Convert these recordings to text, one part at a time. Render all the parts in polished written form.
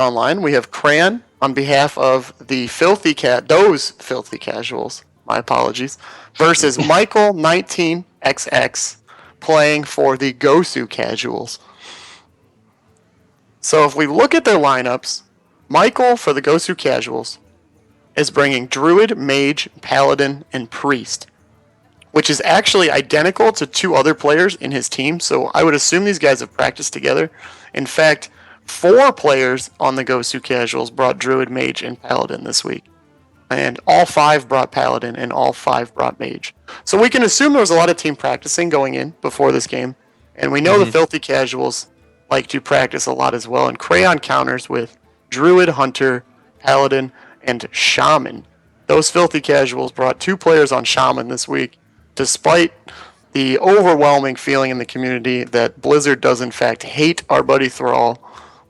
online, we have Craeon on behalf of those filthy casuals. My apologies. Versus Mykel19XX playing for the Gosu casuals. So if we look at their lineups, Mykel for the Gosu casuals is bringing Druid, Mage, Paladin, and Priest, which is actually identical to two other players in his team. So I would assume these guys have practiced together. In fact, 4 players on the Gosu casuals brought Druid, Mage, and Paladin this week. And all 5 brought Paladin, and all 5 brought Mage. So we can assume there was a lot of team practicing going in before this game. And we know the filthy casuals like to practice a lot as well. And Craeon counters with Druid, Hunter, Paladin, and Shaman. Those filthy casuals brought 2 players on Shaman this week, despite the overwhelming feeling in the community that Blizzard does in fact hate our buddy Thrall.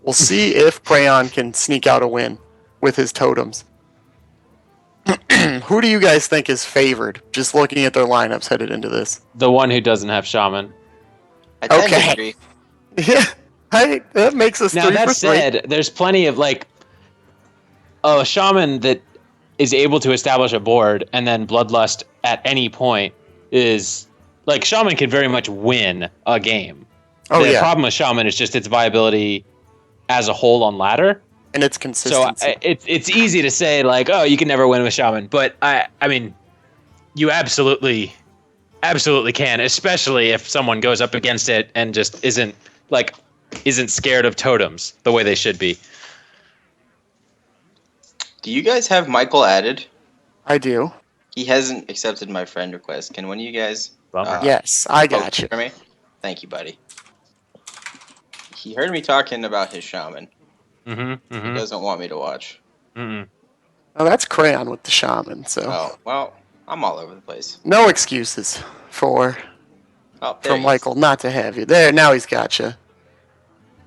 We'll see if Craeon can sneak out a win with his totems. Who do you guys think is favored, just looking at their lineups headed into this? The one who doesn't have Shaman. I tend to agree. Yeah, that makes us Now, 3 that for 3. said, there's plenty of, like, a Shaman that is able to establish a board and then Bloodlust at any point is... Like, Shaman can very much win a game. The problem with Shaman is just its viability as a whole on ladder. And its consistency. So it's easy to say, like, oh, you can never win with Shaman. But, I mean, you absolutely can, especially if someone goes up against it and just isn't scared of totems the way they should be. Do you guys have Mykel added? I do. He hasn't accepted my friend request. Can one of you guys... yes, I got you. For me? Thank you, buddy. He heard me talking about his Shaman. He doesn't want me to watch. Oh, that's Craeon with the Shaman, so... Oh, well, I'm all over the place. No excuses for Mykel not to have you. There, now he's got you.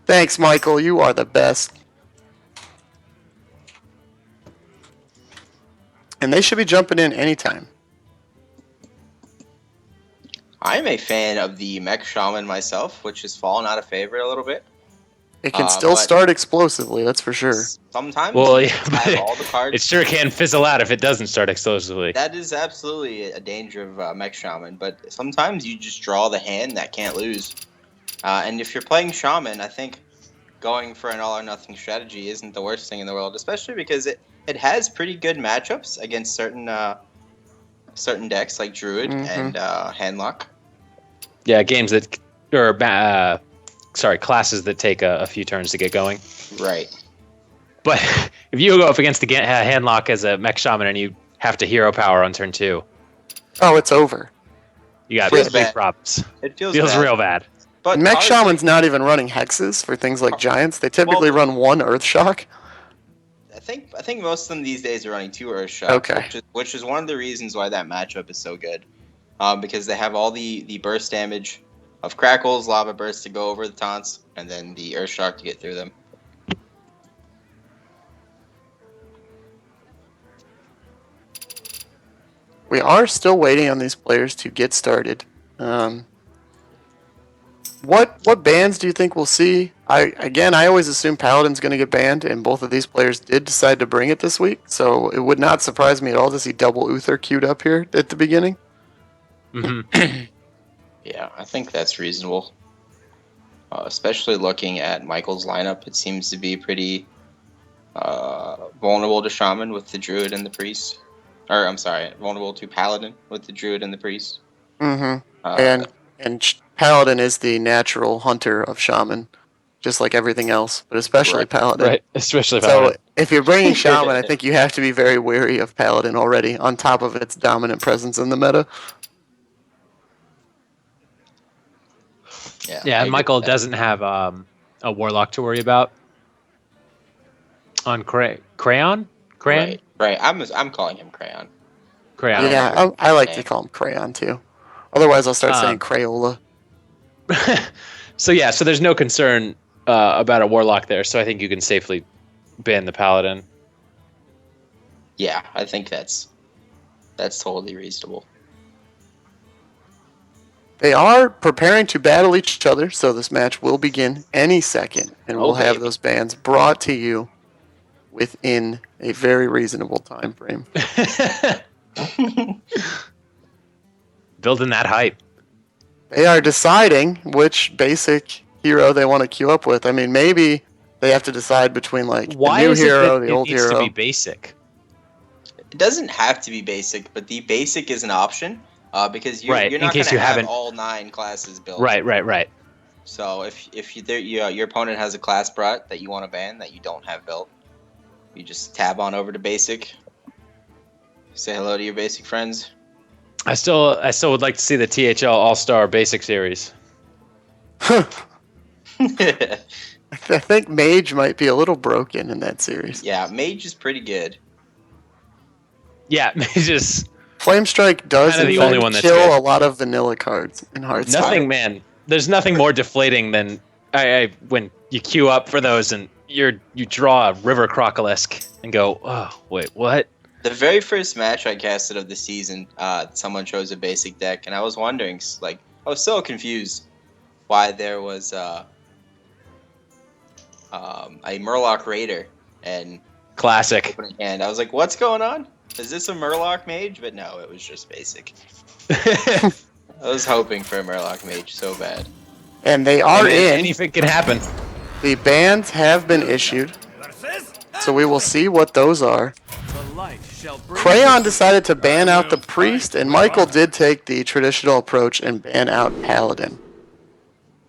Thanks, Mykel. You are the best. And they should be jumping in anytime. I'm a fan of the Mech Shaman myself, which has fallen out of favor a little bit. It can still start explosively, that's for sure. Sometimes well, yeah, have all the cards. It sure can fizzle out if it doesn't start explosively. That is absolutely a danger of Mech Shaman, but sometimes you just draw the hand that can't lose. And if you're playing Shaman, I think going for an all-or-nothing strategy isn't the worst thing in the world, especially because it has pretty good matchups against certain decks like Druid and Handlock. Yeah, games that... or classes that take a few turns to get going. Right. But if you go up against the Handlock as a Mech Shaman and you have to hero power on turn 2... Oh, it's over. You got big problems. It feels real bad. But Mech Shaman's not even running hexes for things like giants. They typically run 1 Earth Shock. I think most of them these days are running 2 Earth Shocks, which is one of the reasons why that matchup is so good. Because they have all the burst damage of Crackles, Lava Burst to go over the taunts, and then the Earth Shock to get through them. We are still waiting on these players to get started. What bans do you think we'll see? I always assume Paladin's going to get banned, and both of these players did decide to bring it this week, so it would not surprise me at all to see double Uther queued up here at the beginning. Yeah, I think that's reasonable. Especially looking at Mykel's lineup, it seems to be pretty vulnerable to Shaman with the Druid and the Priest. Or, I'm sorry, vulnerable to Paladin with the Druid and the Priest. And Paladin is the natural hunter of Shaman, just like everything else, but especially Paladin. Right, especially Paladin. So if you're bringing Shaman, I think you have to be very wary of Paladin already, on top of its dominant presence in the meta. Yeah, and Mykel doesn't have a Warlock to worry about. On Craeon? Right. I'm calling him Craeon. Craeon. Yeah, I like to call him Craeon too. Otherwise, I'll start saying Crayola. So there's no concern about a Warlock there, so I think you can safely ban the Paladin. Yeah, I think that's totally reasonable. They are preparing to battle each other, so this match will begin any second, and we'll have those bans brought to you within a very reasonable time frame. Building that hype. They are deciding which basic hero they want to queue up with. I mean, maybe they have to decide between like the Why new is hero, it that the it old needs to hero. be basic? It doesn't have to be basic, but the basic is an option because Right, you're in not case going to you have haven't- all 9 classes built. Right. So if your opponent has a class brought that you want to ban that you don't have built, you just tab on over to basic. Say hello to your basic friends. I still would like to see the THL All-Star Basic Series. I think Mage might be a little broken in that series. Yeah, Mage is pretty good. Yeah, just Flamestrike does Kinda in the fact only one that's kill good. a lot of vanilla cards in Hearthstone. nothing, man. There's nothing more deflating than when you queue up for those and you draw a River Crocolisk and go, oh wait, what? The very first match I casted of the season, someone chose a basic deck, and I was wondering, like, I was so confused why there was a Murloc Raider and Classic. opening hand. I was like, what's going on? Is this a Murloc Mage? But no, it was just basic. I was hoping for a Murloc Mage so bad. And they are in. Anything can happen. The bans have been issued, so we will see what those are. Craeon decided to ban out the priest, and Mykel did take the traditional approach and ban out paladin.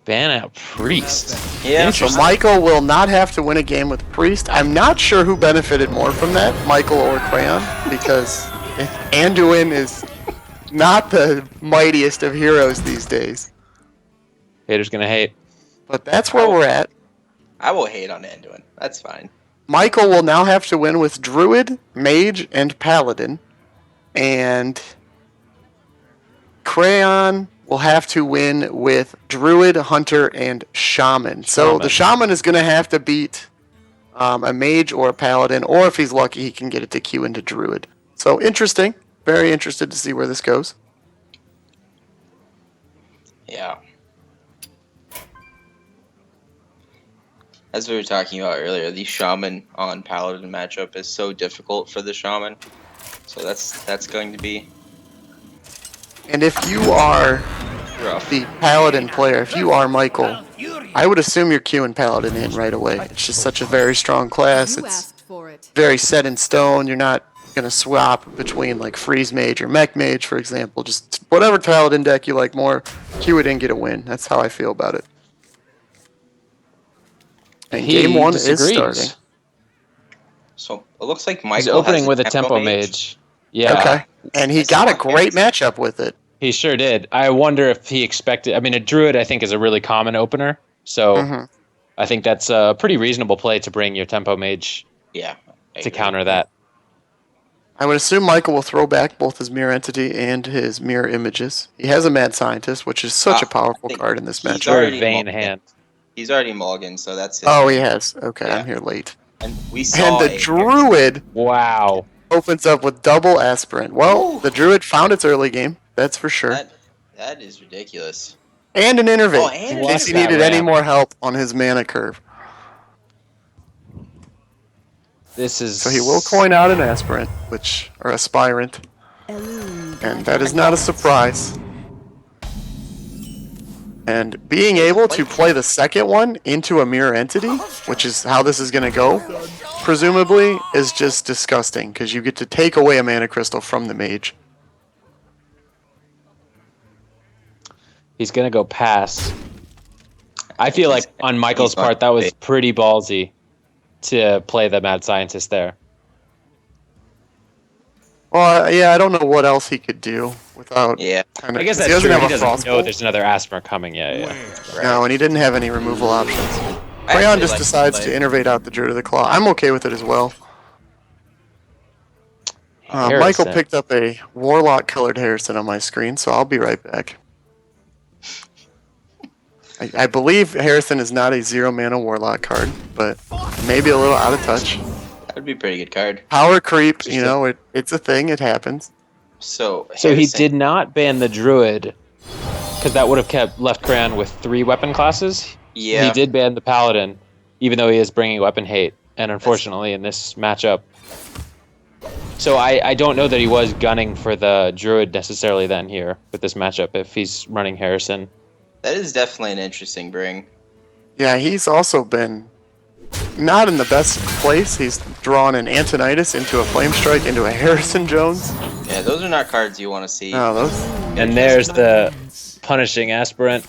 Ban out Priest. Yeah, So Mykel will not have to win a game with priest. I'm not sure who benefited more from that, Mykel or Craeon, because Anduin is not the mightiest of heroes these days. Haters gonna hate. But that's where we're at. I will hate on Anduin. That's fine. Mykel will now have to win with Druid, Mage, and Paladin. And Craeon will have to win with Druid, Hunter, and Shaman. So the Shaman is going to have to beat a Mage or a Paladin, or if he's lucky, he can get it to queue into Druid. So interesting. Very interested to see where this goes. Yeah. As we were talking about earlier, the Shaman on Paladin matchup is so difficult for the Shaman. So that's going to be And if you are rough. the Paladin player, if you are Mykel, I would assume you're queuing Paladin in right away. It's just such a very strong class. It's very set in stone. You're not going to swap between like Freeze Mage or Mech Mage, for example. Just whatever Paladin deck you like more, queue it in, get a win. That's how I feel about it. And game one is starting. So it looks like Mykel He's opening has with a Tempo Mage. Yeah. Okay. And he got a great matchup with it. He sure did. I wonder if he expected. I mean, a Druid, I think, is a really common opener. So I think that's a pretty reasonable play to bring your Tempo Mage Yeah. to counter that. I would assume Mykel will throw back both his Mirror Entity and his Mirror Images. He has a Mad Scientist, which is such a powerful card in this he's matchup. already Very vain mulligan. hand. He's already mulligan, so that's it. Oh, he has. Okay, Yeah. I'm here late. And we saw And the Druid Wow. opens up with double Aspirant. Well, the Druid found its early game, that's for sure. That is ridiculous. And an Innervate, Oh, and in case he that needed any ramp. more help on his mana curve. This is. So he will coin out an Aspirant, or Aspirant. And that is not a surprise. And being able to play the second one into a Mirror Entity, which is how this is going to go, presumably, is just disgusting, because you get to take away a Mana Crystal from the Mage. He's gonna go pass. I feel like on Mykel's part, that was pretty ballsy to play the Mad Scientist there. Well, yeah, I don't know what else he could do without. Yeah. Kind of, I guess he that's doesn't true. have He a doesn't know Frostbolt. there's another Aspmer coming. Yeah. No, and he didn't have any removal options. I Craeon actually just like decides to play. innervate out the Druid of the Claw. I'm okay with it as well. Harrison. Mykel picked up a Warlock-colored Harrison on my screen, so I'll be right back. I believe Harrison is not a 0-mana Warlock card, but maybe a little out of touch. That would be a pretty good card. Power creep, it's a thing, it happens. So So he Harrison- did not ban the Druid, because that would have left Craeon with 3 weapon classes. Yeah. He did ban the Paladin, even though he is bringing weapon hate. and unfortunately in this matchup. So I don't know that he was gunning for the Druid necessarily then here with this matchup if he's running Harrison. That is definitely an interesting bring. Yeah, he's also been not in the best place. He's drawn an Antonitis into a Flame Strike into a Harrison Jones. Yeah, those are not cards you want to see. No, those. And there's the Punishing Aspirant.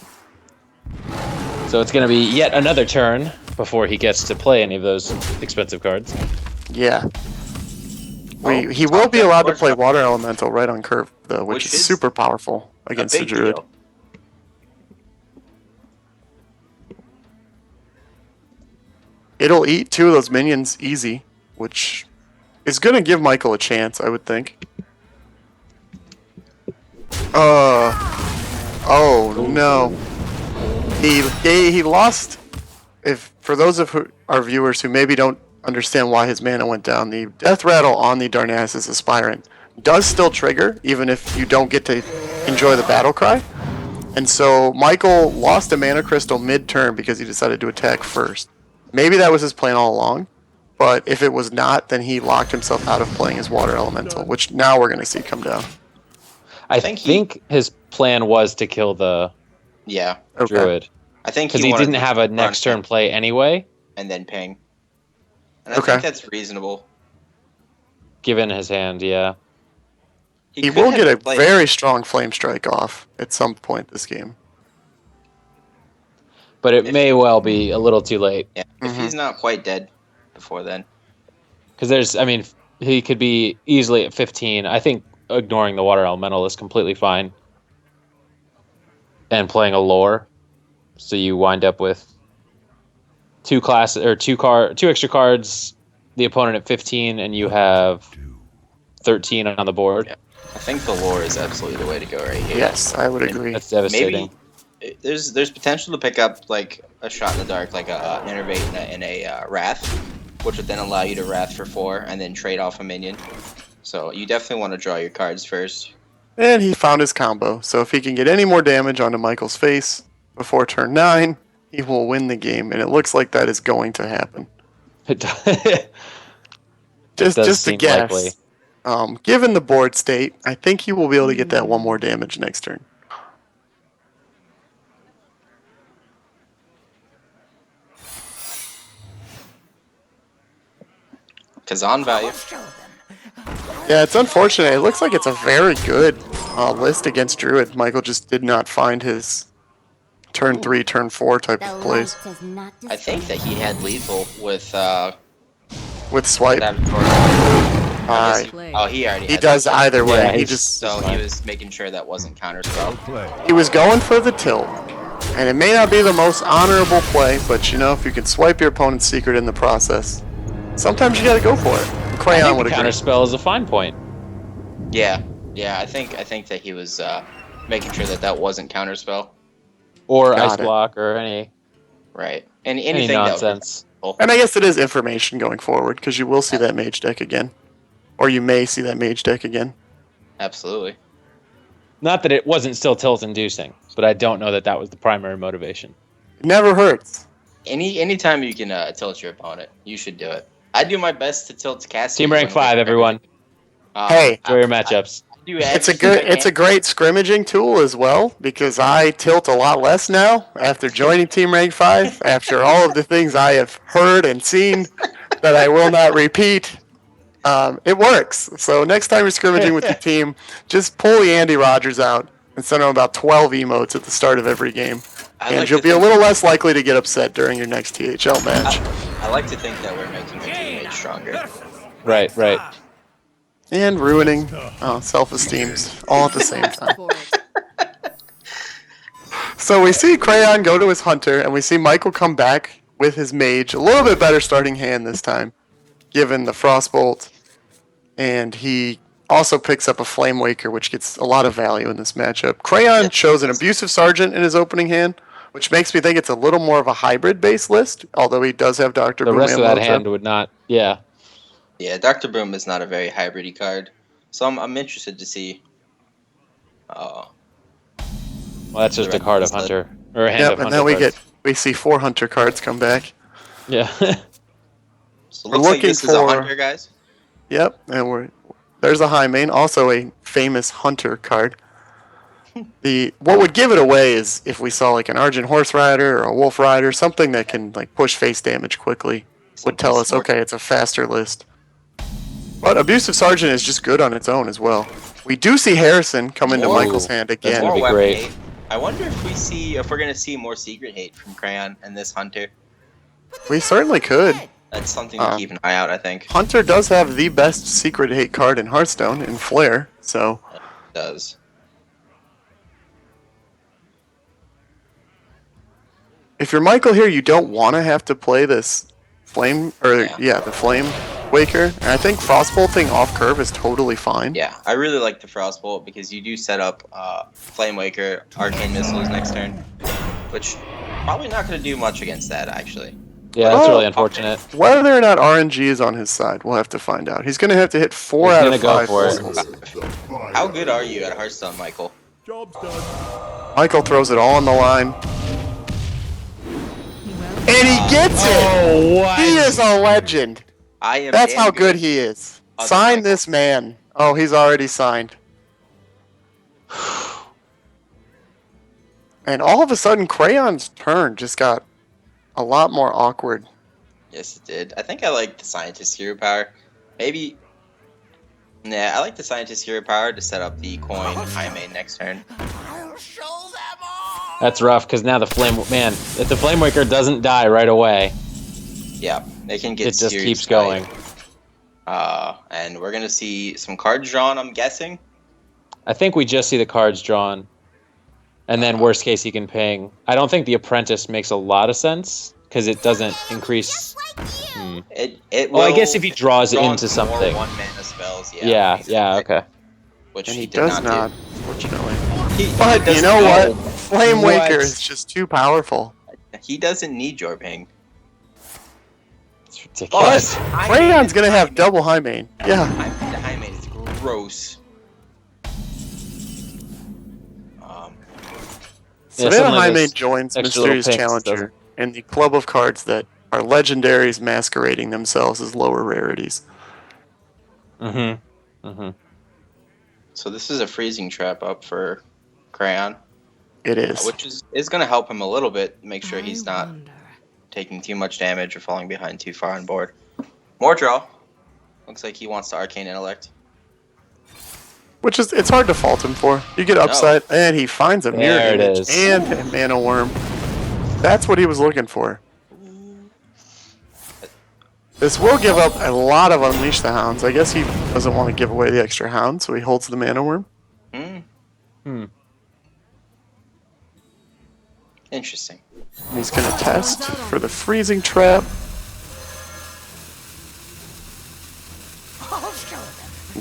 So it's going to be yet another turn before he gets to play any of those expensive cards. Yeah. He will be allowed to play Water Elemental right on curve, though, which is super powerful against the Druid. Deal. It'll eat 2 of those minions easy, which is going to give Mykel a chance, I would think. Oh no. He lost. If for those of our viewers who maybe don't understand why his mana went down, the Death Rattle on the Darnassus Aspirant does still trigger, even if you don't get to enjoy the Battle Cry. And so Mykel lost a Mana Crystal mid-turn because he decided to attack first. Maybe that was his plan all along, but if it was not, then he locked himself out of playing his Water Elemental, which now we're going to see come down. I think his plan was to kill the Druid. I think because he didn't have a next turn play anyway. And then ping. And I think that's reasonable. Given his hand, yeah. He will get a very strong Flame Strike off at some point this game. But it may well be a little too late. Yeah, if he's not quite dead before then. Because he could be easily at 15. I think ignoring the Water Elemental is completely fine. And playing a lore. So you wind up with 2 extra cards, the opponent at 15, and you have 13 on the board. Yeah. I think the lore is absolutely the way to go right here. Yes, I would agree. That's devastating. Maybe there's potential to pick up like a shot in the dark, like a Innervate and a Wrath, which would then allow you to Wrath for 4 and then trade off a minion. So you definitely want to draw your cards first. And he found his combo, so if he can get any more damage onto Mykel's face before turn 9, he will win the game, and it looks like that is going to happen. Just a guess. Given the board state, I think he will be able to get that 1 more damage next turn. Kazan value. Yeah, it's unfortunate. It looks like it's a very good list against Druid. Mykel just did not find his turn 3, turn 4 type of plays. I think that he had lethal with Swipe. He does either way. Yeah, he just he was making sure that wasn't counterspell. He was going for the tilt, and it may not be the most honorable play, but you know, if you can swipe your opponent's secret in the process, sometimes you got to go for it. Craeon would agree. Counterspell is a fine point. Yeah, I think that he was making sure that wasn't counterspell or ice block or any anything nonsense. And I guess it is information going forward because you will see that mage deck again, or you may see that mage deck again. Absolutely. Not that it wasn't still tilt inducing, but I don't know that was the primary motivation. It never hurts. Anytime you can tilt your opponent, you should do it. I do my best to tilt Cassie. Team rank 5, everyone. Hey, enjoy your matchups. It's a great scrimmaging tool as well because I tilt a lot less now after joining Team Rank 5. After all of the things I have heard and seen that I will not repeat, it works. So next time you're scrimmaging with the team, just pull the Andy Rogers out and send him about 12 emotes at the start of every game, and you'll be a little less likely to get upset during your next THL match. I like to think that we're making the teammate stronger. Right. And ruining self-esteems all at the same time. So we see Craeon go to his Hunter, and we see Mykel come back with his Mage. A little bit better starting hand this time, given the Frostbolt. And he also picks up a Flame Waker, which gets a lot of value in this matchup. Craeon chose an Abusive Sergeant in his opening hand, which makes me think it's a little more of a hybrid-based list, although he does have Dr. Boom. The rest of that hand would not, yeah. Yeah, Dr. Boom is not a very hybrid-y card, so I'm interested to see. Well, that's just a card of Hunter, or a hand of Hunter. And then we see 4 Hunter cards come back. Yeah. So it We're looks like looking this is a for- hunter, guys. Yep, and there's a high main, also a famous hunter card. What would give it away is if we saw like an Argent Horse Rider or a Wolf Rider, something that can like push face damage quickly, would tell us, okay, it's a faster list. But Abusive Sergeant is just good on its own as well. We do see Harrison come into More- Michael's hand that's again. gonna More be weapon great. hate. I wonder if we're gonna see more secret hate from Craeon and this hunter. We certainly could. That's something to keep an eye out. I think Hunter does have the best secret hate card in Hearthstone in Flare, so it does. if you're Michael here, you don't want to have to play this Flame, or Yeah. the Flame Waker. And I think Frostbolting off curve is totally fine. Yeah, I really like the Frostbolt because you do set up Flame Waker, Arcane Missiles next turn, which probably not going to do much against that actually. Yeah, that's Well, really unfortunate. Whether or not RNG is on his side, we'll have to find out. He's going to have to hit 4 He's out gonna of go 5 for it. missiles. How good are you at Hearthstone, Michael? Michael throws it all on the line. And he gets it! Oh, what? He is a legend. I am. That's damn how good he is. Other Sign Michael. this man. Oh, he's already signed. And all of a sudden, Craeon's turn just got a lot more awkward. Yes, it did. I think I like the Scientist Hero Power. Maybe. Yeah, I like the Scientist Hero Power to set up the coin high main next turn. That's rough because now the flame man. If the flame waker doesn't die right away, Yeah, they can get. it just serious keeps value. going. And we're gonna see some cards drawn. I'm guessing. I think we just see the cards drawn, and then worst case he can ping. I don't think the apprentice makes a lot of sense because it doesn't increase. It. Well, I will- guess if he draws draw into more something. 1-mana spells. Yeah, yeah, okay. Which And he he did does not. not, Do. fortunately. He But you doesn't know know. what? Flame What? Waker is just too powerful. He doesn't need your ping. It's ridiculous. But Craeon's going to have double high main. Yeah. The high main is gross. Yeah, Savannah some of High those Main joins extra little Mysterious picks Challenger doesn't- and the club of cards that are legendaries masquerading themselves as lower rarities. Mm-hmm. Mm-hmm. So this is a freezing trap up for Craeon, It is. which is going to help him a little bit. Make sure he's not taking too much damage or falling behind too far on board. More draw. Looks like he wants to Arcane Intellect. Which is, it's hard to fault him for. You get upside, and he finds a mirror There it image is. and a mana worm. That's what he was looking for. This will give up a lot of Unleash the Hounds. I guess he doesn't want to give away the extra hound, so he holds the mana worm. Interesting. And he's going to test for the freezing trap.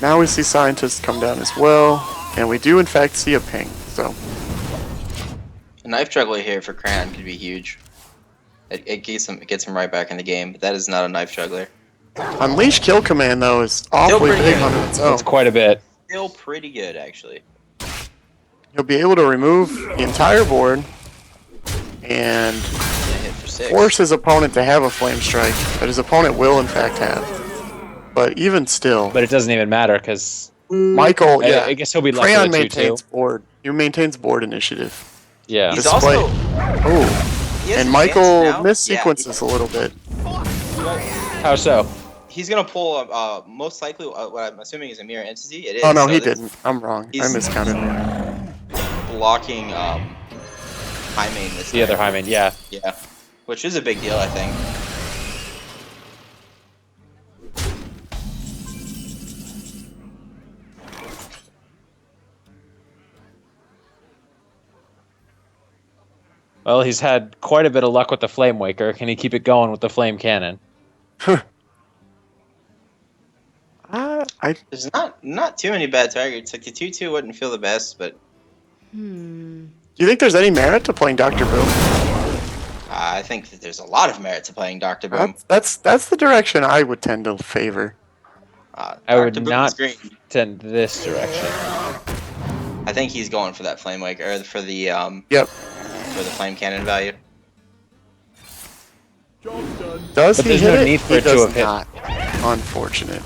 Now we see Scientists come down as well, and we do in fact see a ping. So A Knife Juggler here for Craeon could be huge. It gets him right back in the game, but that is not a Knife Juggler. Unleash Kill Command though is awfully pretty big good. on its own. It's quite a bit. Still pretty good, actually. He'll be able to remove the entire board and Gonna hit for 6. force his opponent to have a Flame Strike that his opponent will in fact have. But even still, But it doesn't even matter because Michael, yeah, I guess he'll be left Craeon with a 2-2. maintains board. He maintains board initiative. Yeah. He's Despite- also... Oh, he has and a Michael chance now. missequences a little bit. How so? He's gonna pull most likely what I'm assuming is a mirror entity. It is. Oh no, so he this- didn't. I'm wrong. I he's- miscounted. Blocking high main this The other turn. high main, yeah. Yeah, which is a big deal, I think. Well, he's had quite a bit of luck with the Flame Waker. Can he keep it going with the Flame Cannon? There's not too many bad targets. Like the 2/2 wouldn't feel the best, but Do you think there's any merit to playing Dr. Boom? I think that there's a lot of merit to playing Dr. Boom. That's the direction I would tend to favor. I would Dr. Boom not is great. tend this direction. I think he's going for that flame waker or for the Yep. for the flame cannon value. Does But he there's hit no it? need for He it to does have hit. not. Unfortunate.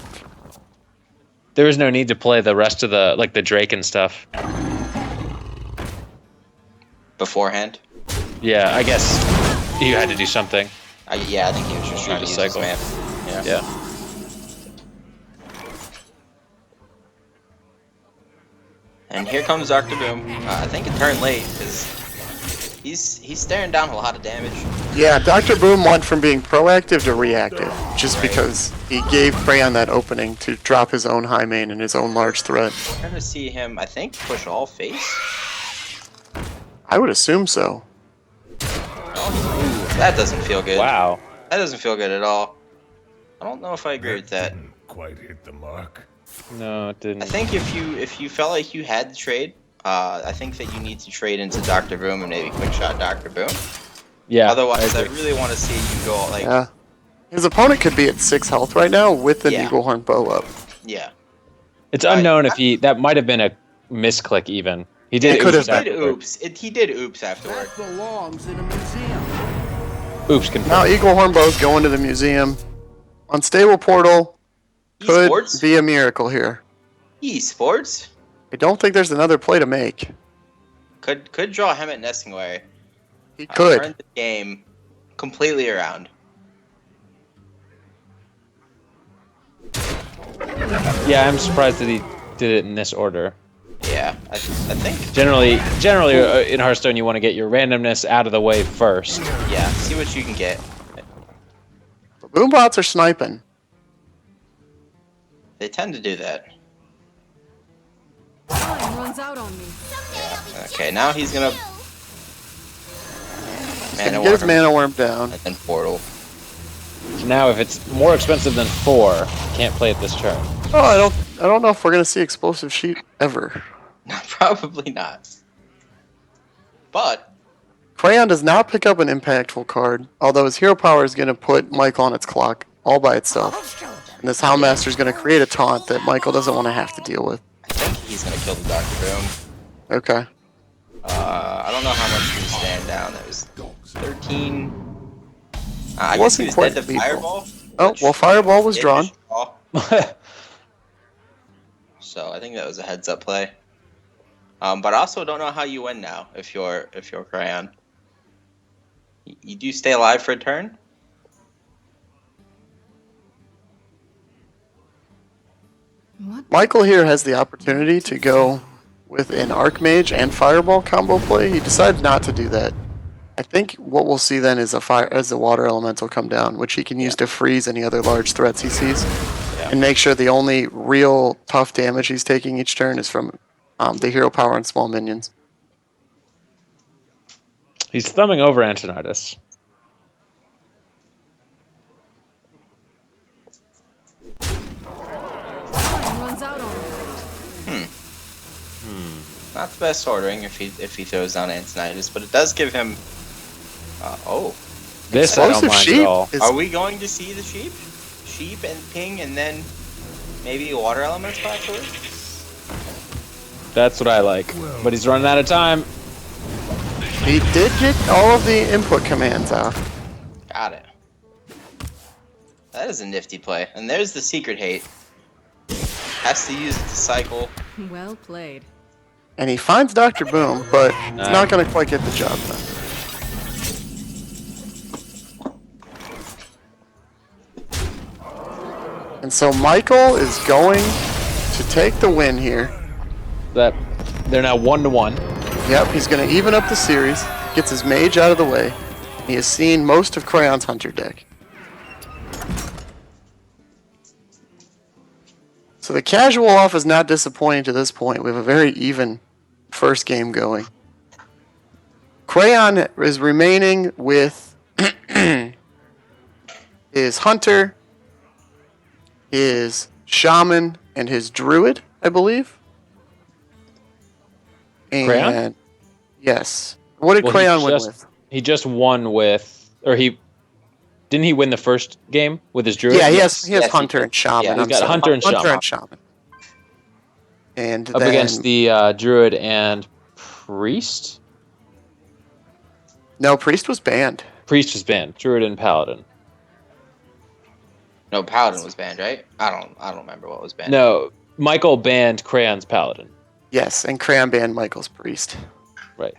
There was no need to play the rest of the the Drake and stuff. Beforehand. Yeah, I guess you had to do something. Yeah, I think he was just trying to use his cycle. man. Yeah. And here comes Dr. Boom. I think it turned late because he's staring down a lot of damage. Yeah, Dr. Boom went from being proactive to reactive, just Right. because he gave Craeon that opening to drop his own high main and his own large threat. We're gonna see him, I think, push all face. I would assume so. Ooh, that doesn't feel good. Wow. That doesn't feel good at all. I don't know if I agree with that. Didn't quite hit the mark. No, it didn't. I think if you felt like you had to trade, I think that you need to trade into Dr. Boom and maybe quick shot Dr. Boom. Yeah. Otherwise, I agree. really want to see you go like Yeah. His opponent could be at 6 health right now with the Yeah. Eaglehorn bow up. yeah. It's unknown if that might have been a misclick even. He did It could have oops been. He did afterward. oops. He did oops afterward. belongs in a museum. Oops confirmed. Now Eaglehorn bow's going to the museum. Unstable portal could Esports. be a miracle here. Esports I don't think there's another play to make. could draw him at nesting way. He could. Turn the game completely around. Yeah, I'm surprised that he did it in this order. Yeah, I think. Generally, in Hearthstone, you want to get your randomness out of the way first. Yeah, see what you can get. Boombots are sniping. They tend to do that. Time runs out on me. Okay, now he's gonna Gonna get his mana worm down. and then portal. So now, if it's more expensive than 4, you can't play it this turn. Oh, I don't know if we're gonna see explosive sheet ever. Probably not. But Craeon does not pick up an impactful card, although his hero power is gonna put Mykel on its clock all by itself. And this Houndmaster is gonna create a taunt that Mykel doesn't want to have to deal with. I think he's gonna kill the Dr. Boom. Okay. I don't know how much he can stand down. That was 13. I guess Wasn't he was quite dead to lethal. Fireball. Oh, which well, Fireball was did drawn. just draw. So I think that was a heads-up play. But I also don't know how you win now if you're Craeon. You do stay alive for a turn. What? Mykel here has the opportunity to go with an Archmage and Fireball combo play. He decided not to do that. I think what we'll see then is the Water Elemental come down, which he can use to freeze any other large threats he sees, and make sure the only real tough damage he's taking each turn is from the hero power and small minions. He's thumbing over Antonitis. Time runs out on me. Not the best ordering if he throws down Antonitis, but it does give him. Oh, This I don't Explosive mind sheep at all. is are we going to see the sheep and ping, and then maybe a water elemental afterwards? That's what I like. But he's running out of time. he did get all of the input commands out. Got it. That is a nifty play, and there's the secret hate. Has to use it to cycle. Well played. And he finds Dr. Boom, but it's not going to quite get the job done. And so Mykel is going to take the win here. That they're now 1-1. Yep, he's going to even up the series, gets his mage out of the way. He has seen most of Craeon's Hunter deck. So the casual off is not disappointing to this point. We have a very even first game going. Craeon is remaining with his Hunter, his Shaman, and his Druid, I believe. And Craeon? yes. What did Well, Craeon win with? He just won with, or didn't he win the first game with his druid? Yeah, he Yes, has he Hunter did. and Shaman. Yeah, he's I'm got sorry. Hunter and Shaman. Shaman. And Up then, against the druid and priest. no, Priest was banned. Priest was banned. Druid and paladin. No, Paladin was banned, right? I don't remember what was banned. No, Mykel banned Craeon's Paladin. Yes, and Craeon banned Michael's Priest. Right.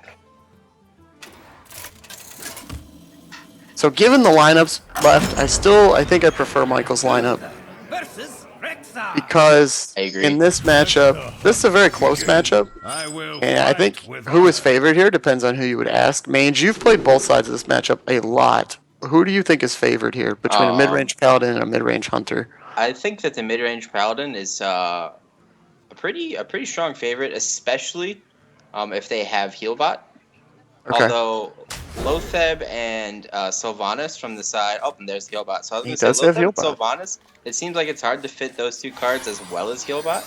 So given the lineups left, I think I prefer Michael's lineup because I agree. in this matchup, this is a very close matchup, I will and I think fight with who is honor. favored here depends on who you would ask. Mange, you've played both sides of this matchup a lot. Who do you think is favored here between a mid-range paladin and a mid-range hunter? I think that the mid-range Paladin is a pretty strong favorite, especially if they have Healbot. Okay, Although Lotheb and Sylvanas from the side. Oh, and there's Healbot. So I was he going to does say have Lotheb and Healbot. Sylvanas. It seems like it's hard to fit those two cards as well as Healbot.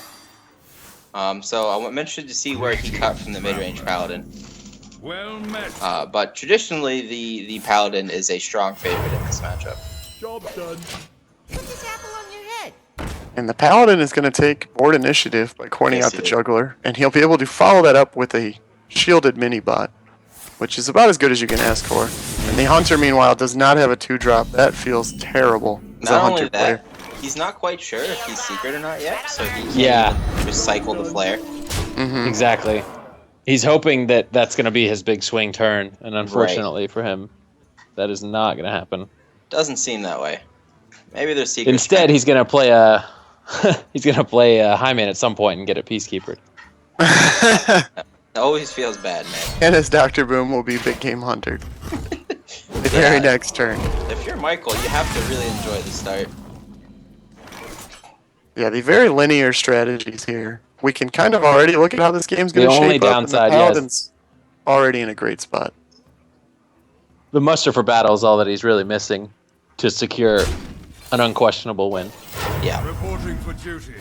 So I'm interested to see where he cut from the mid-range Paladin. Well met. But traditionally, the Paladin is a strong favorite in this matchup. Job done. And the paladin is going to take board initiative by coining Yes, out the he is. juggler, and he'll be able to follow that up with a shielded mini-bot, which is about as good as you can ask for. And the hunter, meanwhile, does not have a 2-drop. That feels terrible as a Not hunter only player. that, he's not quite sure if he's secret or not yet, so he can't Yeah. even just cycle the flare. Exactly. He's hoping that that's going to be his big swing turn, and unfortunately for him, that is not going to happen. Doesn't seem that way. Maybe there's secret. Instead, he's going to play a Highman at some point and get a Peacekeeper. It always feels bad, man. And as Dr. Boom will be big game hunter. The very next turn. If you're Michael, you have to really enjoy the start. Yeah, the very linear strategies here. We can kind of already look at how this game's going The to only shape up, and the downside, yes. paladin's already in a great spot. The muster for battle is all that he's really missing to secure an unquestionable win. Yeah. Reporting for duty.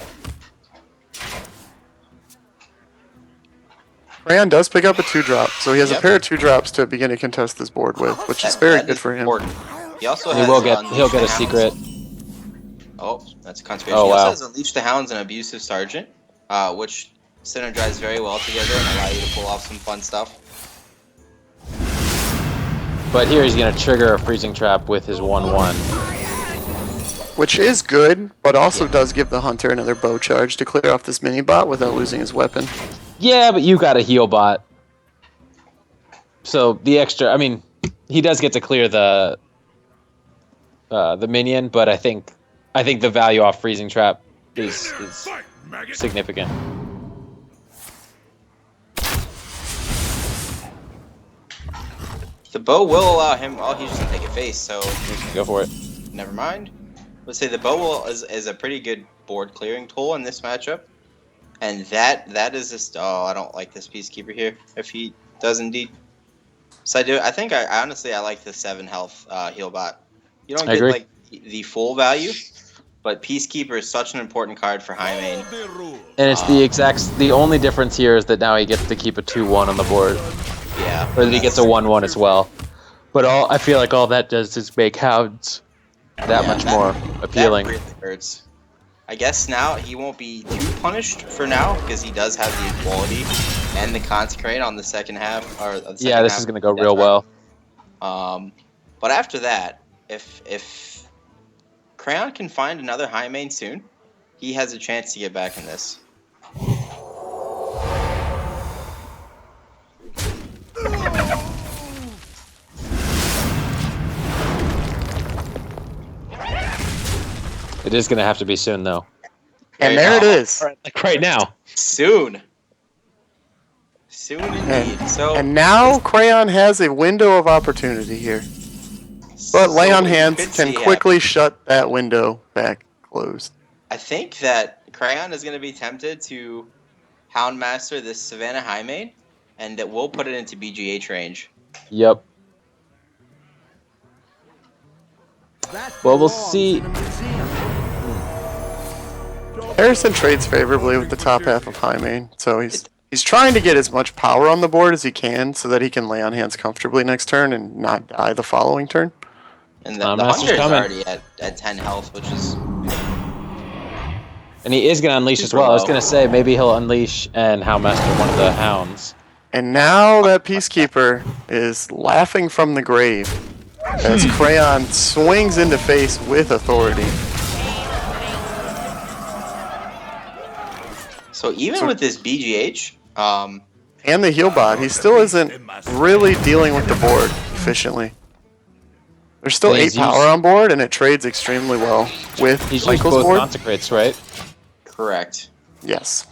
Craeon does pick up a 2-drop, so he has a Yep. pair of 2-drops to begin to contest this board with, which is very That good is for him. important. He also And has he'll get Unleash a the secret. Hounds. Oh, that's a conspiration. Oh, He also wow. has Unleash the Hounds and Abusive Sergeant, which synergize very well together and allow you to pull off some fun stuff. But here he's going to trigger a freezing trap with his 1/1. Which is good, but also does give the hunter another bow charge to clear off this mini-bot without losing his weapon. Yeah, but you got a heal bot. So the extra, I mean, he does get to clear the minion, but I think the value off freezing trap is Fight, maggot. significant. The bow will allow him. Oh, he's just gonna take a face, so Go for it. never mind. Let's say the bow will is a pretty good board clearing tool in this matchup, and that is just. Oh, I don't like this Peacekeeper here. If he does indeed, so I do. I think I honestly I like the 7 health heal bot. You don't I get agree. like the full value, but Peacekeeper is such an important card for High Main. The rule. And it's the only difference here is that now he gets to keep a 2/1 on the board, Yeah. or that he gets a 1/1 as well. But I feel like all that does is make Hounds that much more appealing. That really hurts. I guess now he won't be too punished for now because he does have the equality and the consecrate on the second half. Or the second Yeah, this half is going to of go the real death well. round. But after that, if Craeon can find another high main soon, he has a chance to get back in this. It is going to have to be soon, though. And there it is. Like right now. Soon. Soon indeed. So And now Craeon has a window of opportunity here. But Lay on what you Hands could can see quickly shut that window back closed. I think that Craeon is going to be tempted to Houndmaster this Savannah High Main, and that we'll put it into BGH range. Yep. That Well, we'll belongs see. in a museum. Harrison trades favorably with the top half of High Main, so he's trying to get as much power on the board as he can so that he can Lay on Hands comfortably next turn and not die the following turn. And the Master's Hunter is coming. already at 10 health, which is And he is going to unleash as Super well. I was low. going to say maybe he'll unleash and Houndmaster one of the Hounds. And now that Peacekeeper is laughing from the grave as Craeon swings into face with authority. So even with this BGH, And the heal bot, he still isn't really dealing with the board efficiently. There's still And 8 he's power used- on board, and it trades extremely well with He's used Michael's both board. consecrates, right? correct. Yes.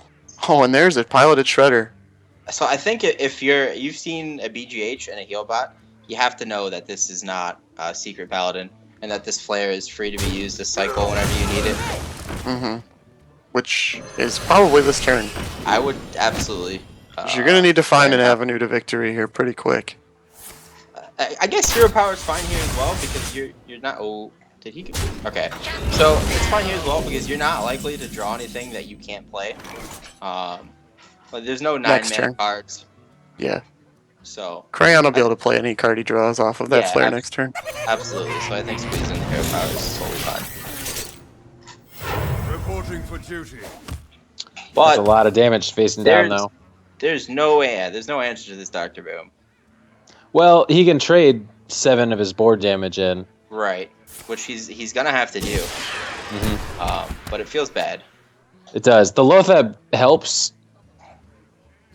Oh, and there's a piloted shredder. So I think if you've seen a BGH and a heal bot, you have to know that this is not a secret paladin, and that this flare is free to be used to cycle whenever you need it. Mm-hmm. Which is probably this turn. I would absolutely. 'Cause you're gonna need to find an flare avenue to victory here pretty quick. I guess hero power is fine here as well because you're not. Oh, did he? Okay, so it's fine here as well because you're not likely to draw anything that you can't play. But there's no 9 Next mana turn. cards, Yeah. so Craeon will be able to play any card he draws off of that Yeah, flare next turn. absolutely. So I think squeezing the hero power is totally fine. Reporting for duty. That's But a lot of damage facing down, there's- though. there's no answer to this Doctor Boom. Well, he can trade 7 of his board damage in. Right, which he's gonna have to do. But it feels bad. It does. The Lothab helps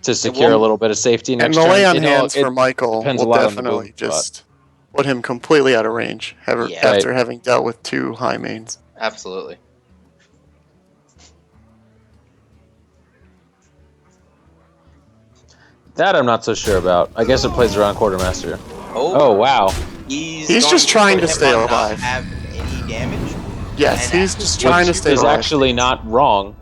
to secure a won't- little bit of safety And next the turn. lay on You know, hands it for Michael depends a will lot on the definitely boom, just put him completely out of range Yeah. after having dealt with 2 high mains. Absolutely. That I'm not so sure about. I guess it plays around Quartermaster. Oh, Oh, wow. he's He's going just trying to put stay him on alive. Not have any damage. Yes, And he's just trying to stay Is alive. actually not wrong.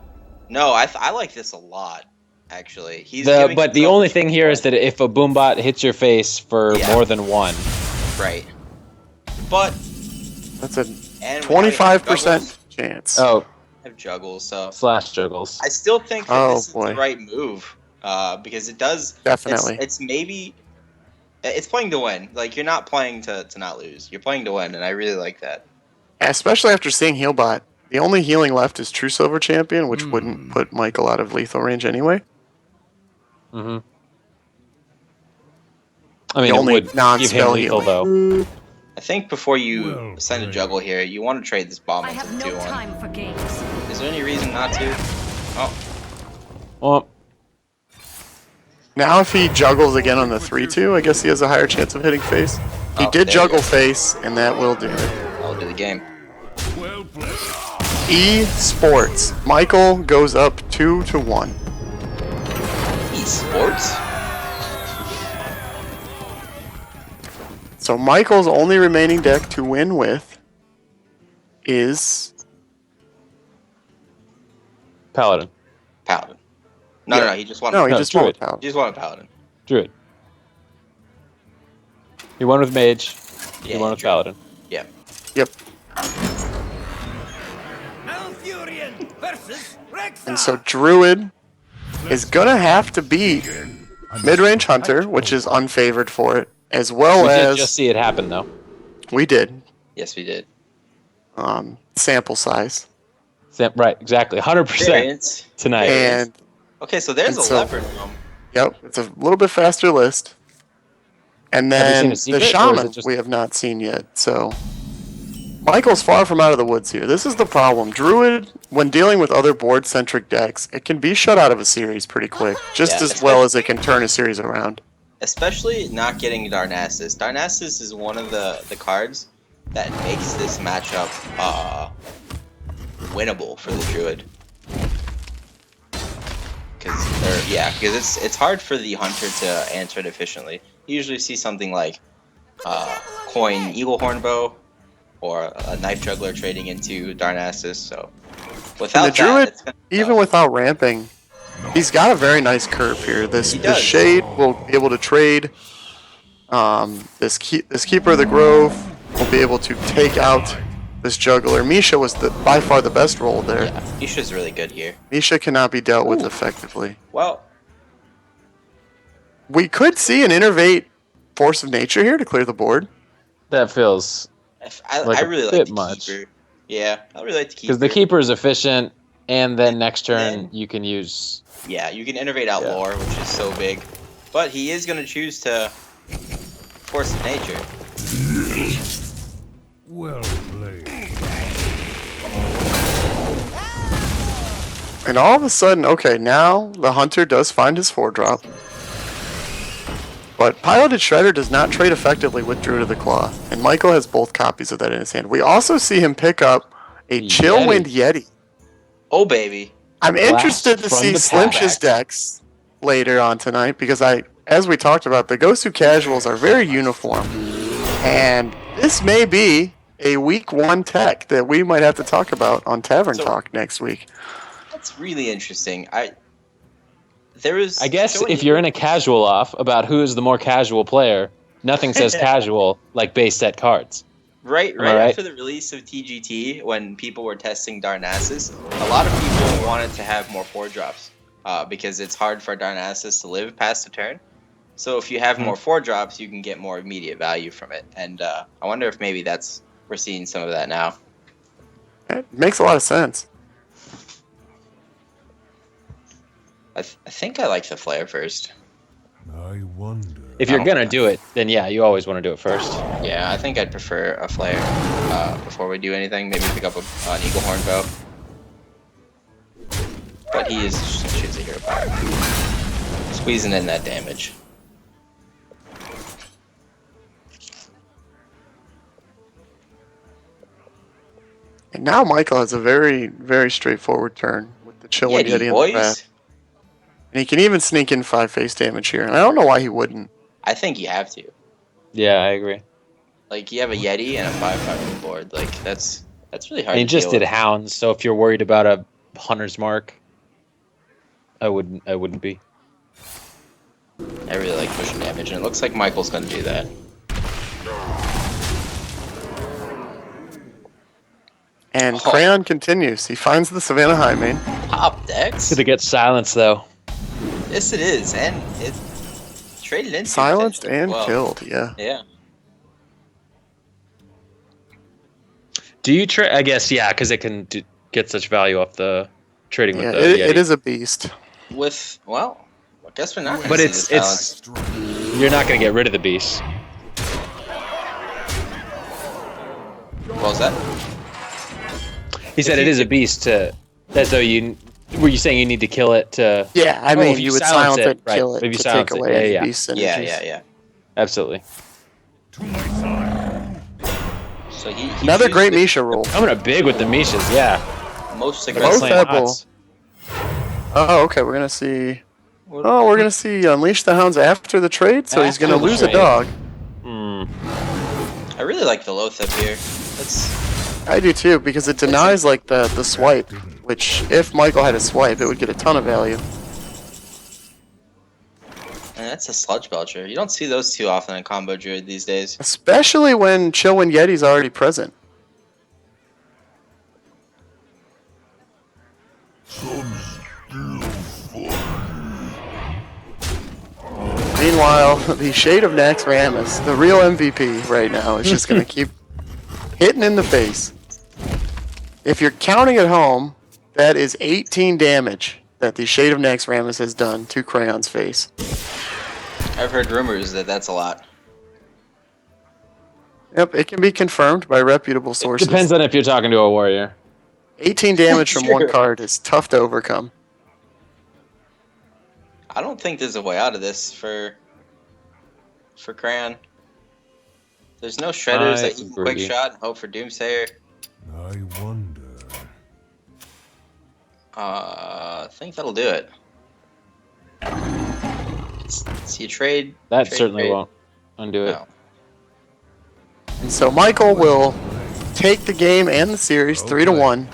No, I like this a lot. Actually, he's giving But the himself only a thing here is that if a boombot hits your face for Yeah. more than 1, right. But That's a and 25% chance. oh, have juggles, so slash juggles. I still think that Oh, this is boy. the right move. Because it does Definitely. It's maybe it's playing to win. Like you're not playing to not lose. You're playing to win, and I really like that. Especially after seeing Healbot. The only healing left is True Silver Champion, which wouldn't put Michael out of lethal range anyway. Mm-hmm. I mean, The it only would give him non-spell lethal, healing. though. I think before you Well send a played. juggle here, you want to trade this bomb I into have the no 2-1. time for games. Is there any reason not to? Oh, Well, Now if he juggles again on the 3-2, I guess he has a higher chance of hitting face. He Oh, did there you juggle go. face, and that will do it. I'll do the game. Well played. Esports. Michael goes up 2-1. Esports? So Michael's only remaining deck to win with is Paladin. Paladin. No, Yeah. no, he just wanted. no, he No, just Druid. won't He Paladin. just wanted Paladin. Druid. He won with Mage. He Yeah, won with Druid. Paladin. Yeah. Yep. Malfurion versus Rexar. And so Druid is gonna have to beat mid-range Hunter, which is unfavored for it, as well We did as just see it happen, though. we did. Yes, we did. Sample size. Right, exactly. 100% Variance. tonight. And Okay, so there's And a so- leopard room. yep, it's a little bit faster list. And Have you seen then a the secret, or is shaman it just- we have not seen yet. So Michael's far from out of the woods here. This is the problem. Druid, when dealing with other board-centric decks, it can be shut out of a series pretty quick, just Yeah, as well as it can turn a series around. Especially not getting Darnassus. Darnassus is one of the cards that makes this matchup winnable for the Druid. Because it's hard for the Hunter to answer it efficiently. You usually see something like Coin Eagle Hornbow or a Knife Juggler trading into Darnassus. So without And the Druid, it's gonna, even without ramping, he's got a very nice curve here. This He this does. Shade will be able to trade. This Keeper of the Grove will be able to take out this Juggler. Misha was by far the best role there. yeah, Isha's really good here. Misha cannot be dealt with Ooh. effectively. Well, We could see an Innervate Force of Nature here to clear the board. That feels... I Like a really like bit the much. Keeper. Yeah, I really like the Keeper. Because the Keeper is efficient, and then next turn then- you can use... Yeah, you can innovate out Yeah. lore, which is so big. But he is going to choose to Force of Nature. Well played. And all of a sudden, okay, now the Hunter does find his 4-drop. But Piloted Shredder does not trade effectively with Druid of the Claw, and Mykel has both copies of that in his hand. We also see him pick up a Chillwind Yeti. Oh, baby. I'm Blast interested to from see the Slimsh's past. decks later on tonight because as we talked about, the Gosu casuals are very uniform, and this may be a week 1 tech that we might have to talk about on Tavern Talk next week. That's really interesting. I guess if you're in a casual off about who is the more casual player, nothing says casual like base set cards. Right Am I right? after the release of TGT, when people were testing Darnassus, a lot of people wanted to have more 4-drops because it's hard for Darnassus to live past a turn. So if you have more 4-drops, you can get more immediate value from it. And I wonder if maybe we're seeing some of that now. It makes a lot of sense. I think I like the Flare first. I wonder. If you're gonna do it, then yeah, you always want to do it first. Yeah, I think I'd prefer a Flare before we do anything. Maybe pick up an Eagle Horn Bow. But he is shoots a hero power. Squeezing in that damage. And now Mykel has a very, very straightforward turn with the Chillwind Yeti in the back. And he can even sneak in 5 face damage here. And I don't know why he wouldn't. I think you have to. Yeah, I agree. Like, you have a Yeti and a 5/5 on the board. Like, that's really hard And he to just deal did with. Hounds, so if you're worried about a Hunter's Mark, I wouldn't be. I really like pushing damage, and it looks like Michael's going to do that. And Craeon continues. He finds the Savannah Highmane. Top decks? Gonna get silenced though. Yes, it is, and it's traded into Silenced potentially and as well. killed, yeah. Yeah. Do you trade? I guess yeah, because it can get such value off the trading with Yeah, the Yeti. it is a beast. Well, I guess we're not going But to see it's the silence. you're not gonna get rid of the beast. What was that? He said it is a beast to. That's so you. Were you saying you need to kill it to? Yeah, I Oh, mean, if you you would silence silence it, it, right, kill if it you to silence take it, away yeah, any yeah. beast synergies. Yeah. Absolutely. To my side. So he Another chooses great the Misha roll. Coming up big with the Mishas, yeah. most Both aggressive. playing have bull. Hots. Oh, okay, we're going to see... Oh, we're going to see Unleash the Hounds after the trade, so he's going to After the lose a trade. dog. I really like the Lothep here. That's I do too, because it denies like the swipe, which if Mykel had a swipe, it would get a ton of value. and that's a Sludge Belcher. You don't see those too often in Combo Druid these days. Especially when Chillwind Yeti's already present. Meanwhile, the Shade of Naxxramas, the real MVP right now, is just going to keep hitting in the face. If you're counting at home, that is 18 damage that the Shade of Naxxramas has done to Craeon's face. I've heard rumors that that's a lot. Yep, it can be confirmed by reputable sources. Depends on if you're talking to a warrior. 18 damage from one Sure. card is tough to overcome. I don't think there's a way out of this for Craeon. There's no shredders I that you can agree. quick shot and hope for Doomsayer. I wonder. I think that'll do it. See a trade. That trade, certainly trade. won't undo it. No. And so Mykel will take the game and the series 3-1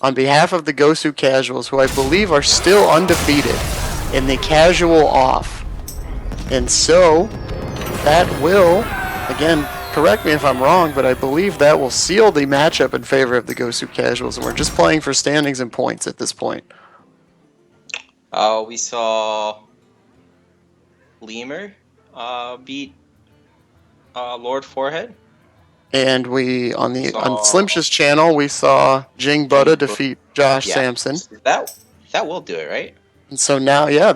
on behalf of the Gosu Casuals, who I believe are still undefeated in the casual off. And so that will, again, correct me if I'm wrong, but I believe that will seal the matchup in favor of the Gosu Casuals, and we're just playing for standings and points at this point. We saw Lemur beat Lord Forehead. And we on Saw- Slimsh's channel we saw Jing Buddha defeat Josh Yeah. Sampson. That will do it, right? And so now, yeah,